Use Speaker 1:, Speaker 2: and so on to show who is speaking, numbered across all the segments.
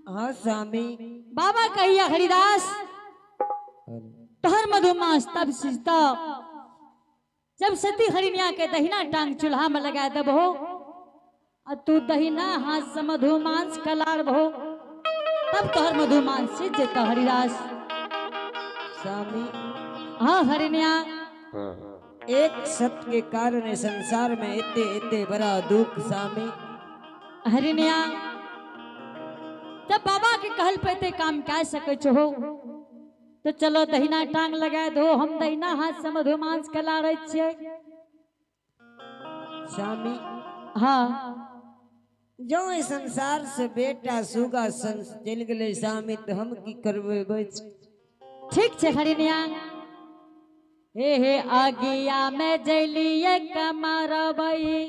Speaker 1: हाँ स्वामी।
Speaker 2: बाबा कहिया हरिदास तोहर मधुमास तब सिजता जब सती हरिनिया के दहिना टांग चूल्हा में लगा दबो और तू दहिना हाथ से मधुमांस कलार बहो तब तोहर मधुमांस सिज जेता हरिदास।
Speaker 1: स्वामी
Speaker 2: हाँ हरिनिया
Speaker 1: एक सत्य के कारण संसार में इतने इतने बड़ा दुख स्वामी।
Speaker 2: हरिनिया जब बाबा के कहल पे ते काम कह सके हो तो चलो दहिना टांग लगा दो हम दहिना हाथ से मधुमांस कला रहे छे।
Speaker 1: स्वामी
Speaker 2: हाँ
Speaker 1: जो इस संसार से बेटा सुगा चल गए स्वामी तो हम की करबे।
Speaker 2: ठीक छे हरिनिया हे आगिया में जलिए कमरबई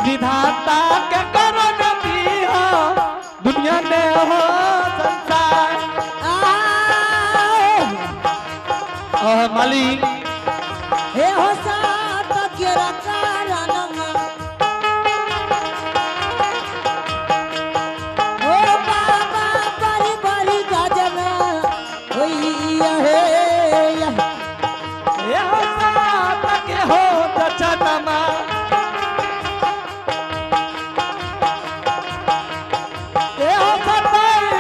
Speaker 3: विधाता के करो नबी हो दुनिया में हो संसार मालिक
Speaker 1: हे हो सात केरा कारण ओ बाबा बड़ी बड़ी गजन होइया
Speaker 3: हे हो सात के हो दचनमा हे हो सताई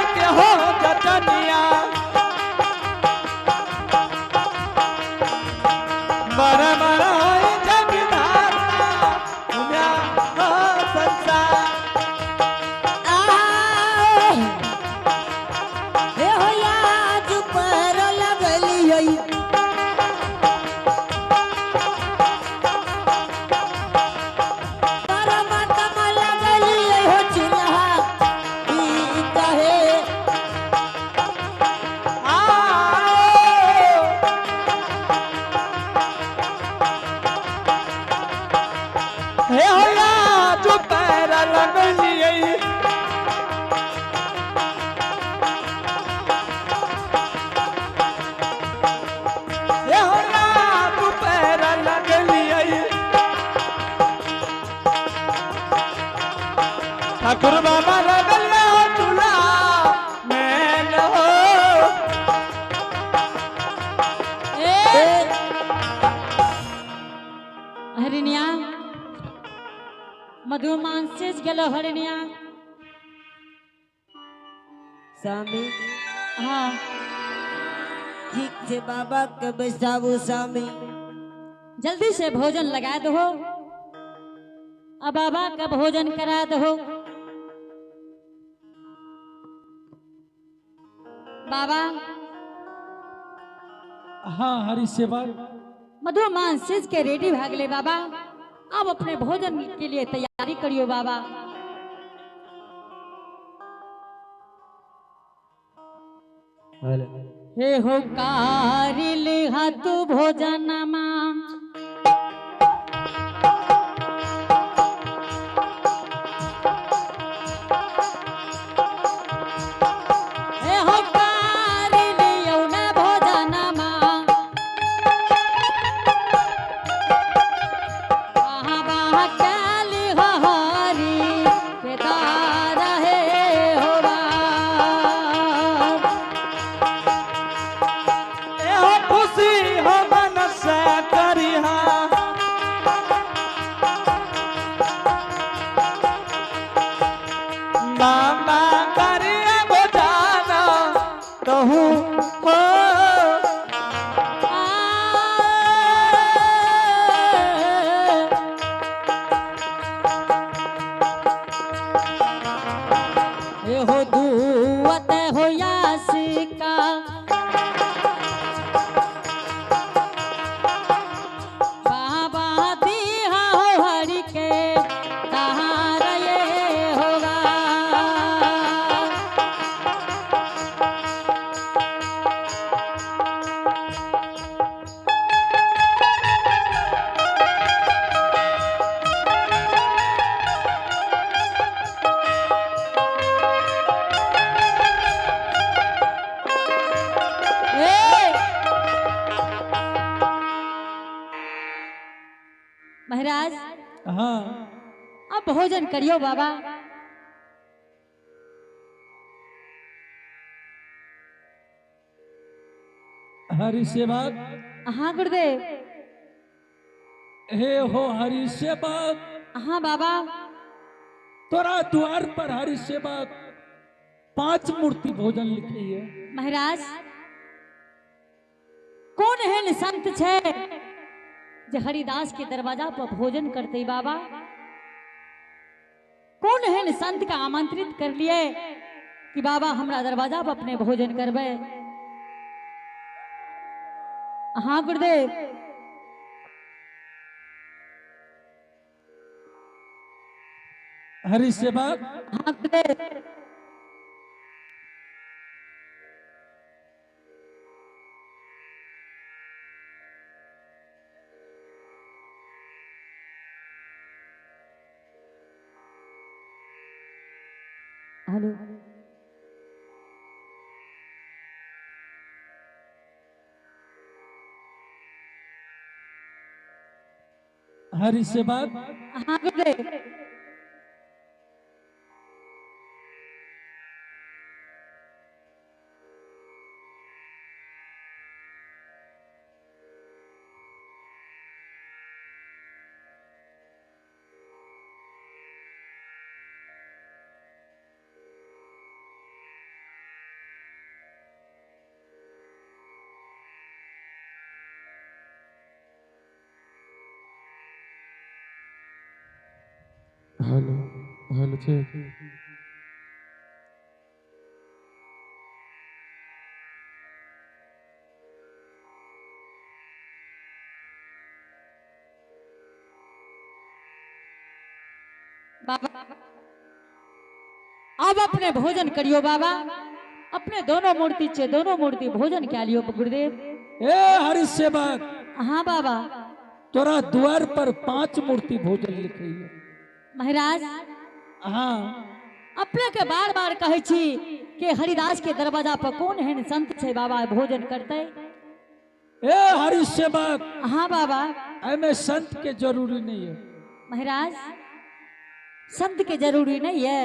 Speaker 2: मधुमांसेज गेलो हरनिया।
Speaker 1: स्वामी
Speaker 2: हाँ
Speaker 1: ठीक छे बाबा के बैसाबू स्वामी।
Speaker 2: जल्दी से भोजन लगा दो, अब बाबा का भोजन करा दो। बाबा
Speaker 3: हाँ हरि सेवा।
Speaker 2: मधुमांसेज के रेडी भागले बाबा, अब अपने भोजन के लिए तैयारी करियो बाबा। हे हो कारिल हाथ भोजन मां, हे हो कारिल यौन भोजन मां, बाहा बाहा काली हो हरी के दार हे हो बा।
Speaker 3: एहो खुशी हो मन से करिहा, मामा करिया भोजाना कहूँ हो।
Speaker 2: हो दुवत हो यासिका, बाबा दिहा हो हरि के कहाँ रहे होगा। महाराज
Speaker 3: हाँ
Speaker 2: अब भोजन करियो बाबा।
Speaker 3: हरि सेवा।
Speaker 2: हाँ गुरुदेव।
Speaker 3: हे हो हरि सेवा,
Speaker 2: हाँ बाबा।
Speaker 3: तोरा द्वार पर हरि सेवा 5 मूर्ति भोजन लिखी है।
Speaker 2: महाराज कौन है संत छे जे हरिदास के दरवाजा पर भोजन करते बाबा? कौन है संत का आमंत्रित कर लिए कि बाबा हमरा दरवाजा पर अपने भोजन करबे? हाँ गुरुदेव।
Speaker 3: हरि सेवा।
Speaker 2: हाँ गुरुदेव। हेलो
Speaker 3: हरि सेवा।
Speaker 2: हाँ गुरुदेव।
Speaker 3: Hello hello check.
Speaker 2: बाबा अब अपने भोजन करियो बाबा। अपने दोनों मूर्ति छे, दोनों मूर्ति भोजन क्या लियो गुरुदेव?
Speaker 3: ए हरि सेवा,
Speaker 2: हाँ बाबा।
Speaker 3: तोरा द्वार पर 5 मूर्ति भोजन लिखी है।
Speaker 2: महाराज
Speaker 3: हाँ
Speaker 2: अपने के बार बार कहे छी कि हरिदास के दरवाजा पर कौन है संत छे बाबा भोजन करते?
Speaker 3: ए हरि सेवा,
Speaker 2: हाँ बाबा।
Speaker 3: एमे संत के जरूरी नहीं है।
Speaker 2: महाराज संत के जरूरी नहीं है?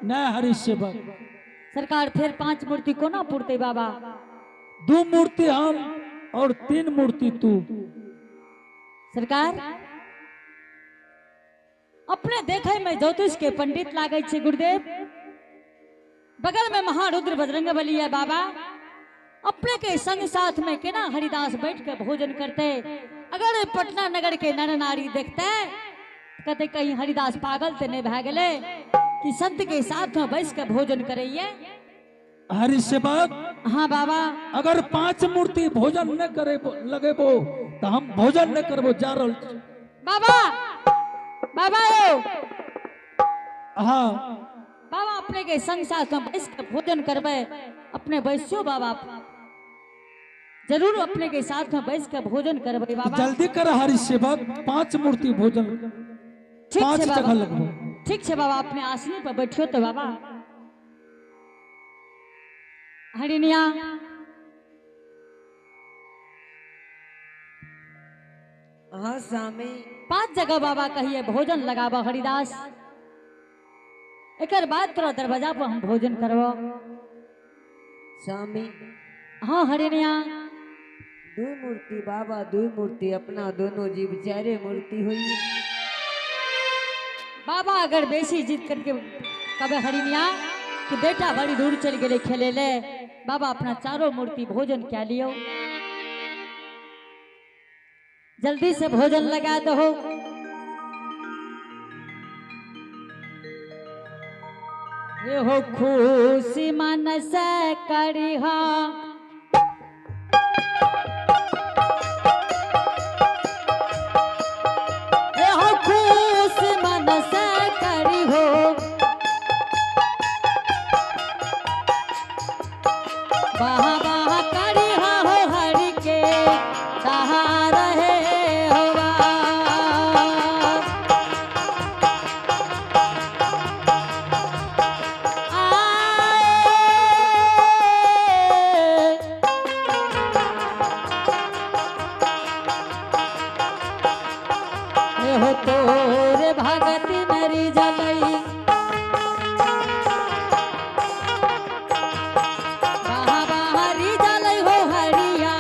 Speaker 3: न हरि सेवा।
Speaker 2: सरकार फिर 5 मूर्ति को ना पूरते बाबा?
Speaker 3: 2 मूर्ति हम और 3 मूर्ति तू।
Speaker 2: सरकार अपने देखे में ज्योतिष के पंडित लागे छे गुरुदेव। बगल में महारुद्र बजरंग बली है बाबा। अपने के संग साथ में केना हरिदास बैठ के भोजन करते। अगर पटना नगर के नर नारी देखते कहते कहीं हरिदास पागल ते नहीं भै गेले कि संत के साथ में बैठ के भोजन करइए।
Speaker 3: हरि सेवक,
Speaker 2: हाँ बाबा।
Speaker 3: अगर 5 मूर्ति भोजन न करे लगेबो तो हम भोजन न करबो जा रहल छी।
Speaker 2: बाबा बाबा यो
Speaker 3: हाँ
Speaker 2: बाबा अपने के संग साथ में बैठ के भोजन करबे। अपने बैसियो बाबा, जरूर अपने के साथ में बैठ के भोजन करबे बाबा।
Speaker 3: जल्दी कर हरि सेवक, 5 मूर्ति भोजन,
Speaker 2: ठीक
Speaker 3: 5
Speaker 2: है
Speaker 3: जगह
Speaker 2: बाबा।
Speaker 3: लगबो।
Speaker 2: ठीक है बाबा, अपने आसनी पर बैठियो तो बाबा। हरिनिया
Speaker 1: हाँ स्वामी।
Speaker 2: 5 जगह बाबा कहिए भोजन लगाबो हरिदास। एकर बाद तोरा दरवाजा पर हम भोजन करबो
Speaker 1: स्वामी।
Speaker 2: हाँ हरिनिया।
Speaker 1: 2 मूर्ति बाबा, 2 मूर्ति अपना, दोनों जीव 4 मूर्ति हुई।
Speaker 2: बाबा अगर बेसी जिद करके कबे हरिनिया कि बेटा बड़ी दूर चल गए खेले ले, बाबा अपना 4 मूर्ति भोजन क्या लियो। जल्दी से भोजन लगा दो। ये हो खुशी मन से करिहा, ये हो खुशी मन से करिहो। बाहा बाहा करिहा हो हरि के सहा रहे होवा। आए हो तोरे भगति नरी जलई, बाहा बाहरी जलई हो हरिया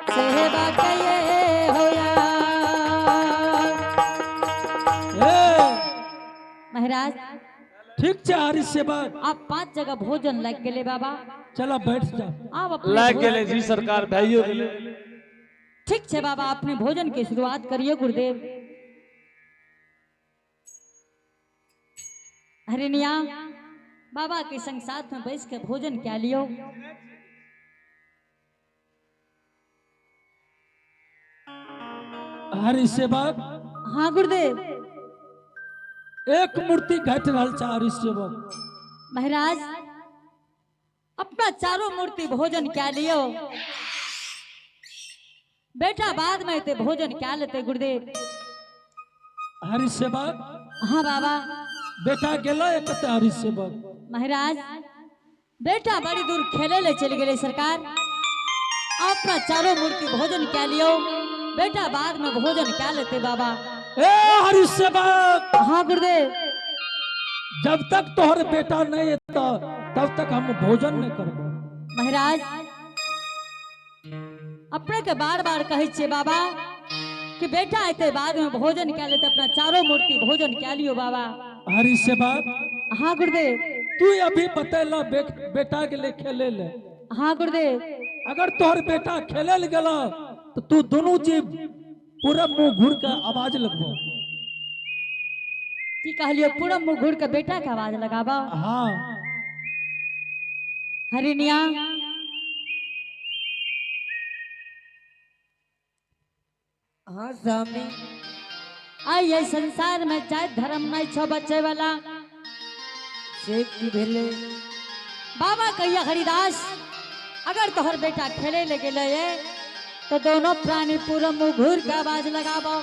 Speaker 2: सेवा कये होया।
Speaker 3: ए,
Speaker 2: महाराज
Speaker 3: ठीक छे हरि सेवक,
Speaker 2: आप 5 जगह भोजन लग गेले बाबा।
Speaker 3: चला बैठ जा।
Speaker 2: आप अपने
Speaker 4: लाग
Speaker 2: भोजन-
Speaker 4: गेले जी सरकार, भाइयों गेले।
Speaker 2: ठीक छे बाबा, अपने भोजन की शुरुआत करिए गुरुदेव। हरिनिया बाबा के संग साथ में बैठ के भोजन क्या लियो।
Speaker 3: हरि सेवक,
Speaker 2: हाँ गुरुदेव।
Speaker 3: 1 मूर्ति घट रहल छ हरि सेवक।
Speaker 2: महाराज अपना 4 मूर्ति भोजन क्या लियो। बेटा बाद में ते भोजन क्या लेते गुरुदेव।
Speaker 3: हरि सेवक,
Speaker 2: हाँ बाबा।
Speaker 3: बेटा गेला एकते हरि सेवक।
Speaker 2: महाराज बेटा बड़ी दूर खेले ले चल गए सरकार। अपना 4 मूर्ति भोजन क्या लियो। बेटा बाद में भोजन क्या लेते बाबा।
Speaker 3: ए हरि सेवक,
Speaker 2: हाँ गुरुदेव।
Speaker 3: जब तक तोहर बेटा नहीं आता तब तक हम भोजन नहीं करबो।
Speaker 2: महाराज अपने के बार बार कहे छे बाबा कि बेटा आते बाद में भोजन क्या लेते। अपना 4 मूर्ति भोजन क्या लियो बाबा।
Speaker 3: हरि सेवक,
Speaker 2: हाँ गुरुदेव।
Speaker 3: तू अभी बतेला बेटा के लिए खेले ले।
Speaker 2: हाँ गुरुदेव।
Speaker 3: अगर तोहर बेटा खेले ले गेला तो तू दोनों जीव पूरा मुंह घूर के आवाज लगबो।
Speaker 2: की कहलियो पूरा मुंह घूर के बेटा के आवाज लगाबा।
Speaker 3: हाँ
Speaker 2: हरिनिया
Speaker 1: हाँ स्वामी।
Speaker 2: आई ये संसार में चाहे धर्म नहीं छो बचे वाला।
Speaker 1: से की भेले
Speaker 2: बाबा कहिया हरिदास अगर तोहर बेटा खेले ले गेले ये तो दोनों प्राणी पूरा मुंह घूर के आवाज लगाबो।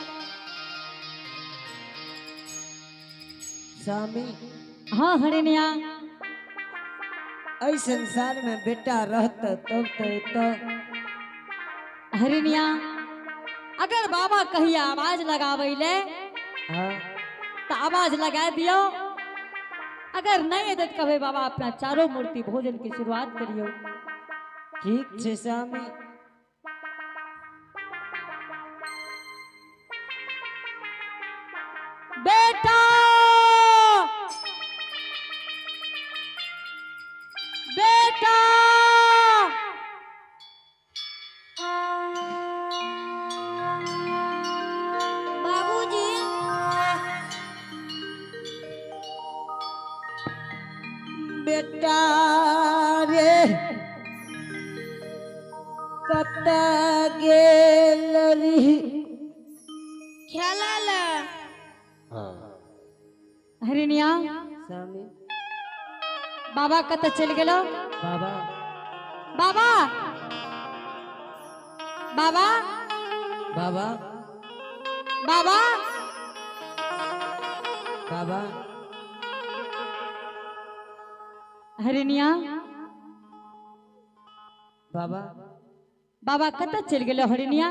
Speaker 1: स्वामी
Speaker 2: हाँ हरिनिया
Speaker 1: ऐ संसार में बेटा रहत तब तो
Speaker 2: हरिनिया अगर बाबा कहिया आवाज लगावे ले
Speaker 1: हाँ
Speaker 2: तो आवाज लगा दियो। अगर नहीं है तो कहे बाबा अपना 4 मूर्ति भोजन की शुरुआत करियो।
Speaker 1: ठीक छे स्वामी।
Speaker 2: बेटा
Speaker 1: रे कत गेल री
Speaker 4: खेला
Speaker 2: हरिणिया
Speaker 1: स्वामी
Speaker 2: बाबा कत चल गेलो
Speaker 1: बाबा
Speaker 2: बाबा बाबा
Speaker 1: बाबा
Speaker 2: बाबा
Speaker 1: बाबा
Speaker 2: हरिणिया
Speaker 1: बाबा
Speaker 2: बाबा कत चल गेलो हरिणिया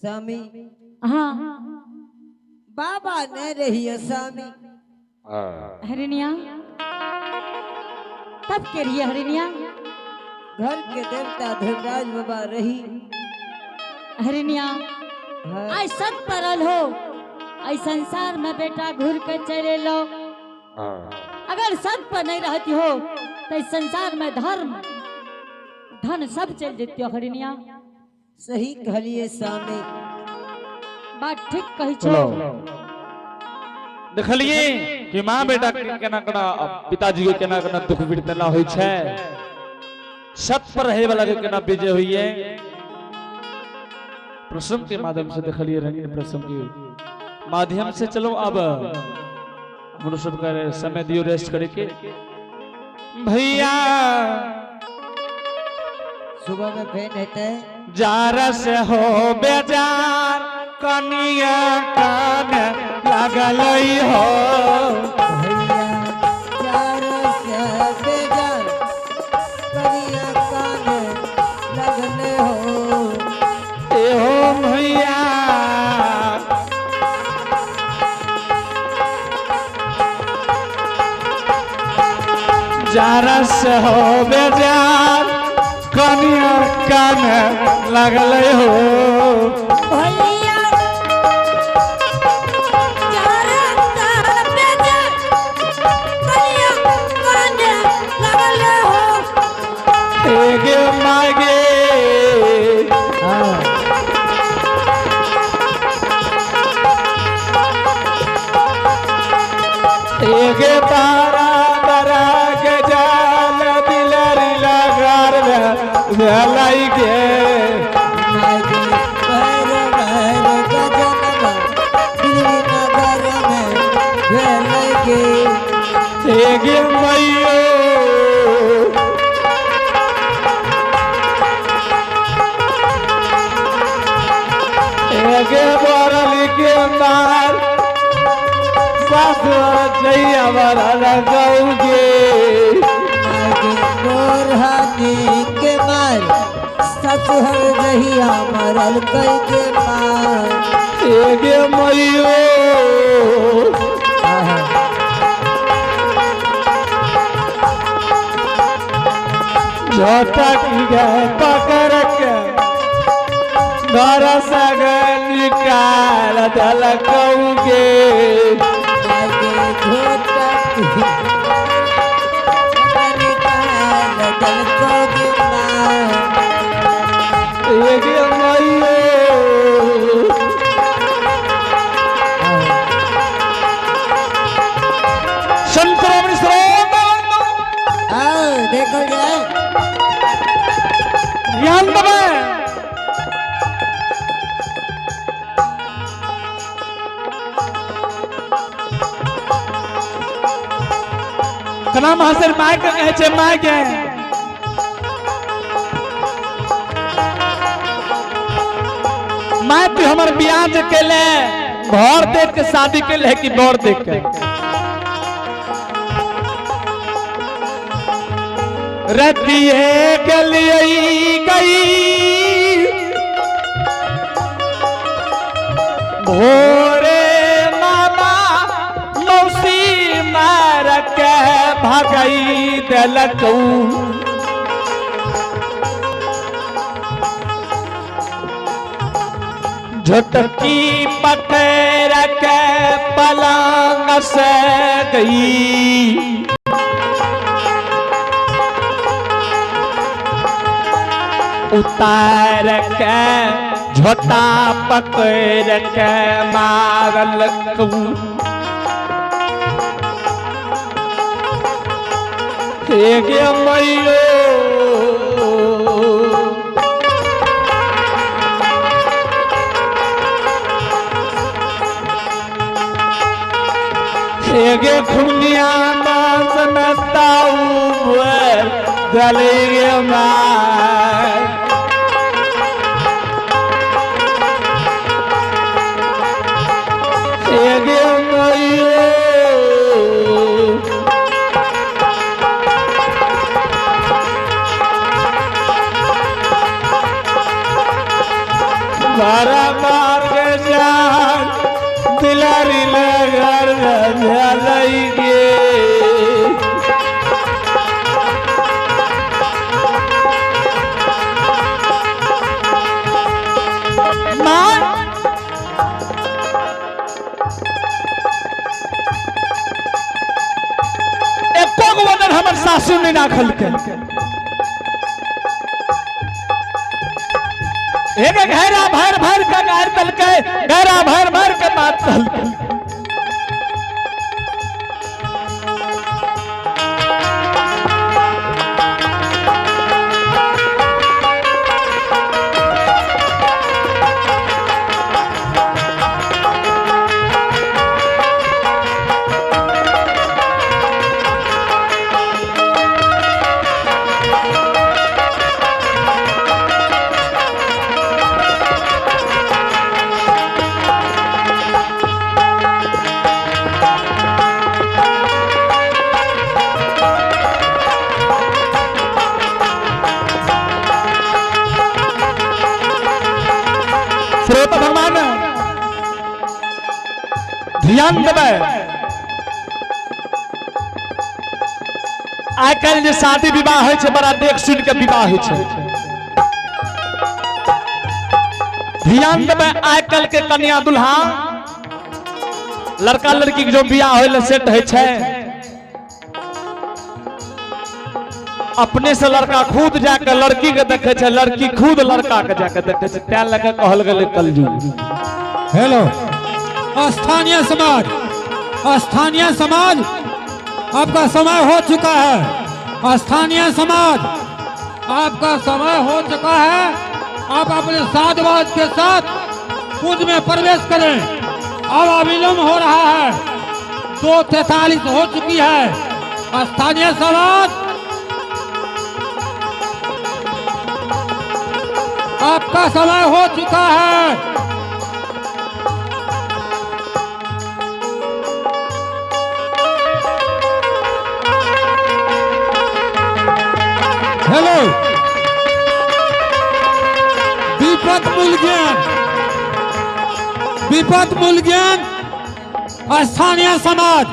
Speaker 1: स्वामी
Speaker 2: हाँ
Speaker 1: बाबा न रहिए स्वामी
Speaker 2: हरिणिया तब के रहिए हरिणिया
Speaker 1: घर के देवता धनराज बाबा रही
Speaker 2: हरिणिया
Speaker 1: है।
Speaker 2: आई सत परल हो आई संसार में बेटा घूर के चले लो अगर सत पर नहीं रहती हो तो इस संसार में धर्म धन सब चल जेती हो हरिणिया
Speaker 1: सही कहलिए स्वामी
Speaker 2: बात ठीक कही छो
Speaker 5: देखलिए कि माँ बेटा के केना केना पिताजी के केना केना दुख विड़तना होई छै सत पर रहे वाला के केना विजय हुई है प्रसंग के माध्यम से देखलिए रंगीन प्रसंग के माध्यम से चलो अब मनुष्य का समय दियो रेस्ट करे के भैया
Speaker 1: सुबह में फेन हेते
Speaker 5: जार से हो बेजार कनिया कान लागल हो
Speaker 1: भैया चार से बेजार करिया कान लगने हो
Speaker 5: एहो भैया जार से हो बेजार कनिया कान लागल हो
Speaker 4: भैया चार साल बेजा कनिया कांडे लगल हो
Speaker 5: एगे मागे
Speaker 1: हाँ
Speaker 5: एगे तारा तारा के जाल बिलरी लगार भेलाई के
Speaker 1: नागी पैर भैर गजनवा दिल्ली नगर में भेलै के
Speaker 5: एगे मैयो एगे बरल के मार सासु जैया बरल गौगे
Speaker 1: नागी गोरहानी के मार ससुहर रहिया मरल कई के मार
Speaker 5: एगे मैयो
Speaker 1: आहा
Speaker 5: झटक गए पकड़ के घर सग निकाल दलकौगे
Speaker 1: नागी झोटक निकाल दलको के मार
Speaker 5: एगे मैयो संतों
Speaker 1: आओ देखो जाए
Speaker 5: यंत में कना मास्टर माइक कहे छे माइक है माइक हमर बियाह जे केले घर देख के शादी के ले कि बर देख के रतिए गलिए गई भोरे मामा मौसी मार के भगई दिलकू झटकी पकड़ के पलंग से गई उतार के झोटा पकड़ के मारल गे मैयो गे खुनिया मांस में ताऊ जले गे माय गे मैयो मारा मार के जान दिलारी लगर जलाई गे हमर सासू ने नाखल के एक घेरा भर भर के गार तल के घेरा भर भर के बात तल के श्रोता भगवान ध्यान देवे आइ काल्हि जे शादी विवाह होइ छै बड़ा देख सुन के विवाह होइ छै ध्यान देवे आइ काल्हि के कन्या दुल्हा लड़का लड़की के जो बियाह होय ले सेट होइ छै अपने से लड़का खुद जाकर लड़की के देखे छै लड़की खुद लड़का के जाकर देखे छै तै लगे कहल गेलै कलयुग।
Speaker 3: हेलो स्थानीय समाज आपका समय हो चुका है। स्थानीय समाज आपका समय हो चुका है। आप अपने साधवाद के साथ कुंज में प्रवेश करें। अब अविलंब हो रहा है 2:43 हो चुकी है। स्थानीय समाज आपका समय हो चुका है। हेलो विपत मूल ज्ञान स्थानीय समाज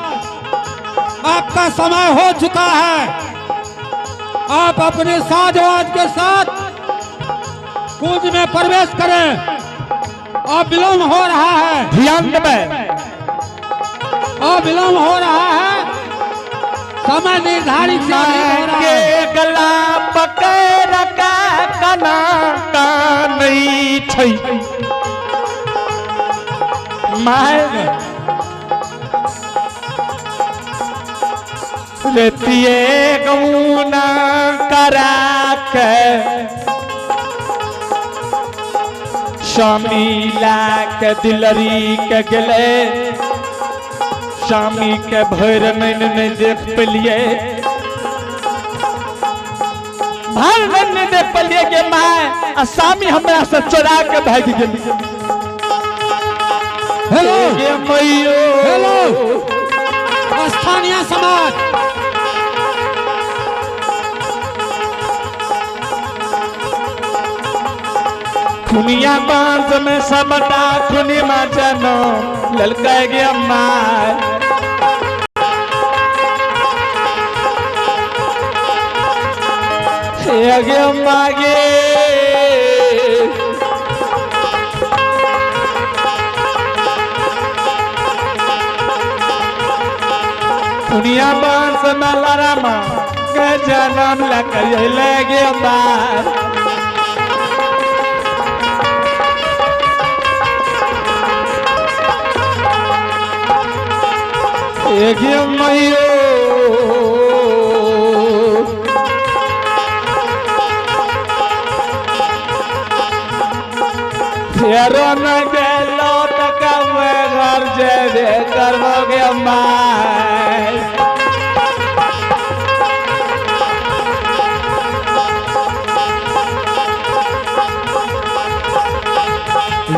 Speaker 3: आपका समय हो चुका है। आप अपने साधवाद के साथ कुंज में प्रवेश करें। अब विलंब हो रहा है।
Speaker 5: ध्यान देवे
Speaker 3: अब विलंब हो रहा है। समय निर्धारित से अधिक हो रहा है।
Speaker 5: गला पकड़ का कना का नहीं छै माय रेतिए गौना करा के शामी ला के दिलरी के गेले शामी के भर नहीं देख पेलिए भर नहीं देख पेलिए के माय आ शामी हमरा से चोरा के भाग गेली।
Speaker 3: हेलो
Speaker 5: ये मैयो
Speaker 3: हेलो स्थानीय समाज
Speaker 5: खुनिया बांस में सबटा खुनी में जनो ललका गया माय हे मागे खुनिया बांस में लरामा के जनम लगे माय मैयो माय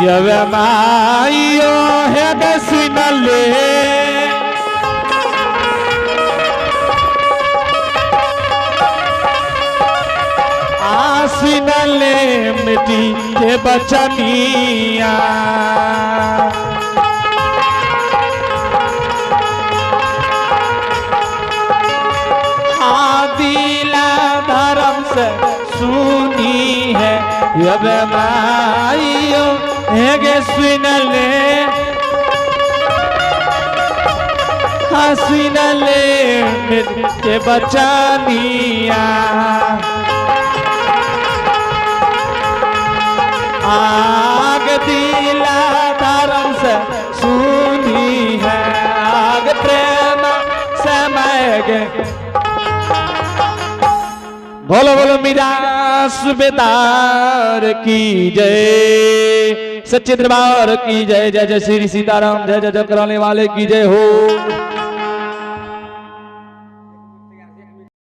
Speaker 5: यवे मायो है गसिनले आसिनले मिट्टी के बचनिया दिला धर्म से सुनी है यब माइयो हेगे सुनले हसीनले मिट्टी बचनिया आग दिला धर्म से सुनी है आग प्रेम समय गे बोलो बोलो मीरा सुबेदार की जय सच्चे दरबार की जय जय जय श्री सीताराम जय जय जय कराने वाले की जय हो।